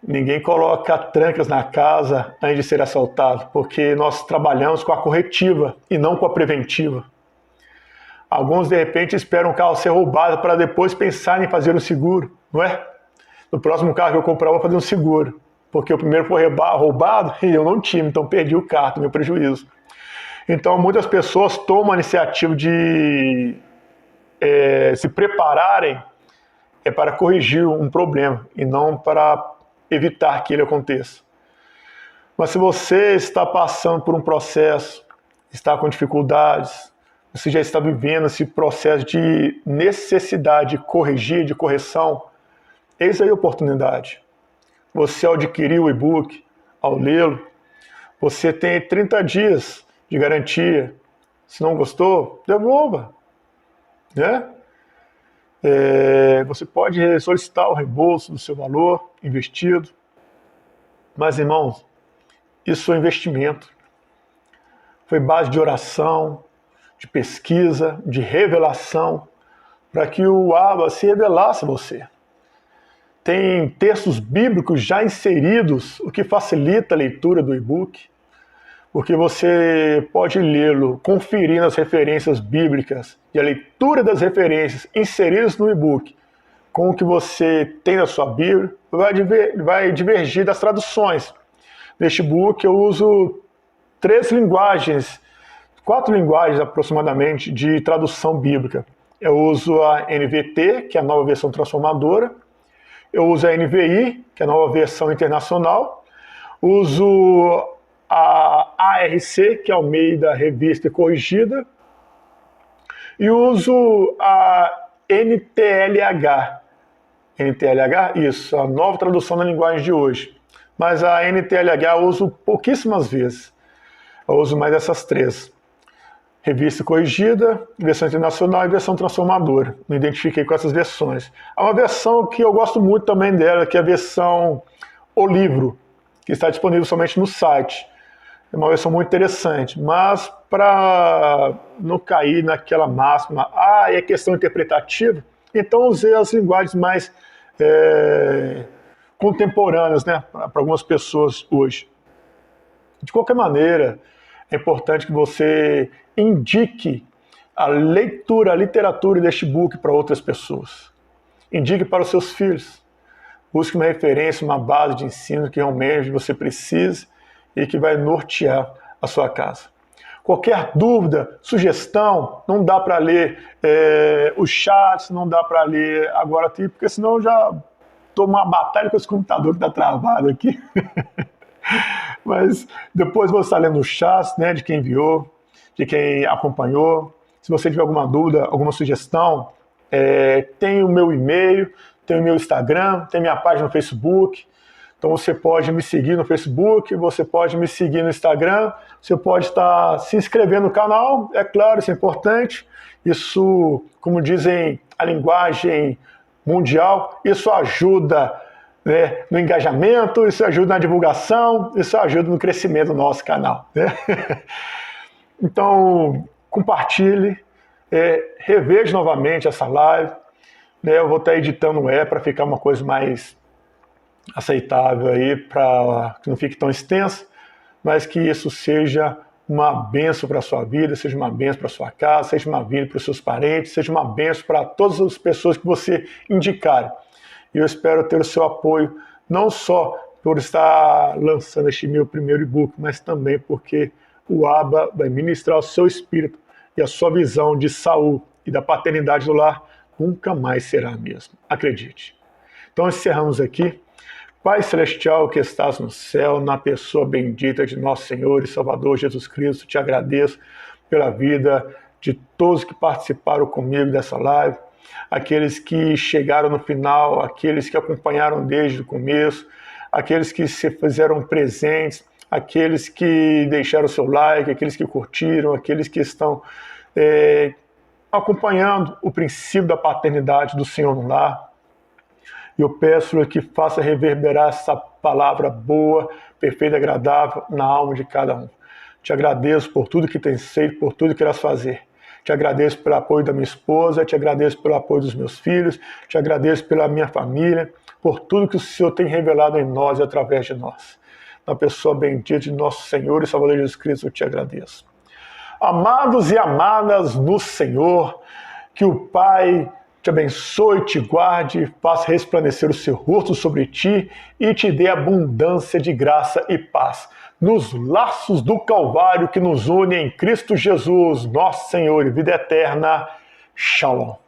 Ninguém coloca trancas na casa antes de ser assaltado, porque nós trabalhamos com a corretiva e não com a preventiva. Alguns, de repente, esperam o carro ser roubado para depois pensar em fazer um seguro, não é? No próximo carro que eu comprar, eu vou fazer um seguro, porque o primeiro foi roubado e eu não tive, então perdi o carro, meu prejuízo. Então, muitas pessoas tomam a iniciativa de se prepararem para corrigir um problema e não para evitar que ele aconteça. Mas se você está passando por um processo, está com dificuldades, você já está vivendo esse processo de necessidade de corrigir, de correção, eis aí a oportunidade. Você, ao adquirir o e-book, ao lê-lo, você tem 30 dias de garantia. Se não gostou, devolva, né? Você pode solicitar o reembolso do seu valor investido. Mas, irmãos, isso é investimento. Foi base de oração, de pesquisa, de revelação, para que o Abba se revelasse a você. Tem textos bíblicos já inseridos, o que facilita a leitura do e-book, porque você pode lê-lo conferindo as referências bíblicas e a leitura das referências inseridas no e-book com o que você tem na sua Bíblia, vai divergir das traduções. Neste book eu uso 4 linguagens aproximadamente de tradução bíblica. Eu uso a NVT, que é a nova versão transformadora, eu uso a NVI, que é a nova versão internacional, uso a ARC, que é o meio da revista corrigida, e uso a NTLH. NTLH? Isso, a nova tradução da linguagem de hoje. Mas a NTLH eu uso pouquíssimas vezes. Eu uso mais essas 3. Revista corrigida, versão internacional e versão transformadora. Me identifiquei com essas versões. Há uma versão que eu gosto muito também dela, que é a versão O Livro, que está disponível somente no site. É uma versão muito interessante, mas para não cair naquela máxima, é questão interpretativa, então usei as linguagens mais contemporâneas, né, para algumas pessoas hoje. De qualquer maneira, é importante que você indique a leitura, a literatura deste book para outras pessoas. Indique para os seus filhos. Busque uma referência, uma base de ensino que realmente você precisa e que vai nortear a sua casa. Qualquer dúvida, sugestão, não dá para ler os chats, não dá para ler agora, porque senão eu já estou numa batalha com esse computador que está travado aqui. Mas depois você está lendo os chats, né, de quem enviou, de quem acompanhou. Se você tiver alguma dúvida, alguma sugestão, tem o meu e-mail, tem o meu Instagram, tem minha página no Facebook. Então você pode me seguir no Facebook, você pode me seguir no Instagram, você pode estar se inscrevendo no canal, é claro, isso é importante. Isso, como dizem a linguagem mundial, isso ajuda, né, no engajamento, isso ajuda na divulgação, isso ajuda no crescimento do nosso canal, né? Então, compartilhe, reveja novamente essa live, né? Eu vou estar editando para ficar uma coisa mais aceitável aí, para que não fique tão extenso, mas que isso seja uma bênção para a sua vida, seja uma bênção para a sua casa, seja uma bênção para os seus parentes, seja uma bênção para todas as pessoas que você indicar. E eu espero ter o seu apoio, não só por estar lançando este meu primeiro e-book, mas também porque o Abba vai ministrar o seu espírito e a sua visão de saúde e da paternidade do lar nunca mais será a mesma. Acredite. Então encerramos aqui. Pai Celestial que estás no céu, na pessoa bendita de nosso Senhor e Salvador Jesus Cristo, te agradeço pela vida de todos que participaram comigo dessa live, aqueles que chegaram no final, aqueles que acompanharam desde o começo, aqueles que se fizeram presentes, aqueles que deixaram o seu like, aqueles que curtiram, aqueles que estão acompanhando o princípio da paternidade do Senhor no lar. E eu peço que faça reverberar essa palavra boa, perfeita e agradável na alma de cada um. Te agradeço por tudo que tens feito, por tudo que irás fazer. Te agradeço pelo apoio da minha esposa, te agradeço pelo apoio dos meus filhos, te agradeço pela minha família, por tudo que o Senhor tem revelado em nós e através de nós. Na pessoa bendita de nosso Senhor e Salvador Jesus Cristo, eu te agradeço. Amados e amadas no Senhor, que o Pai te abençoe, te guarde, faça resplandecer o seu rosto sobre ti e te dê abundância de graça e paz. Nos laços do Calvário que nos une em Cristo Jesus, nosso Senhor e vida eterna. Shalom.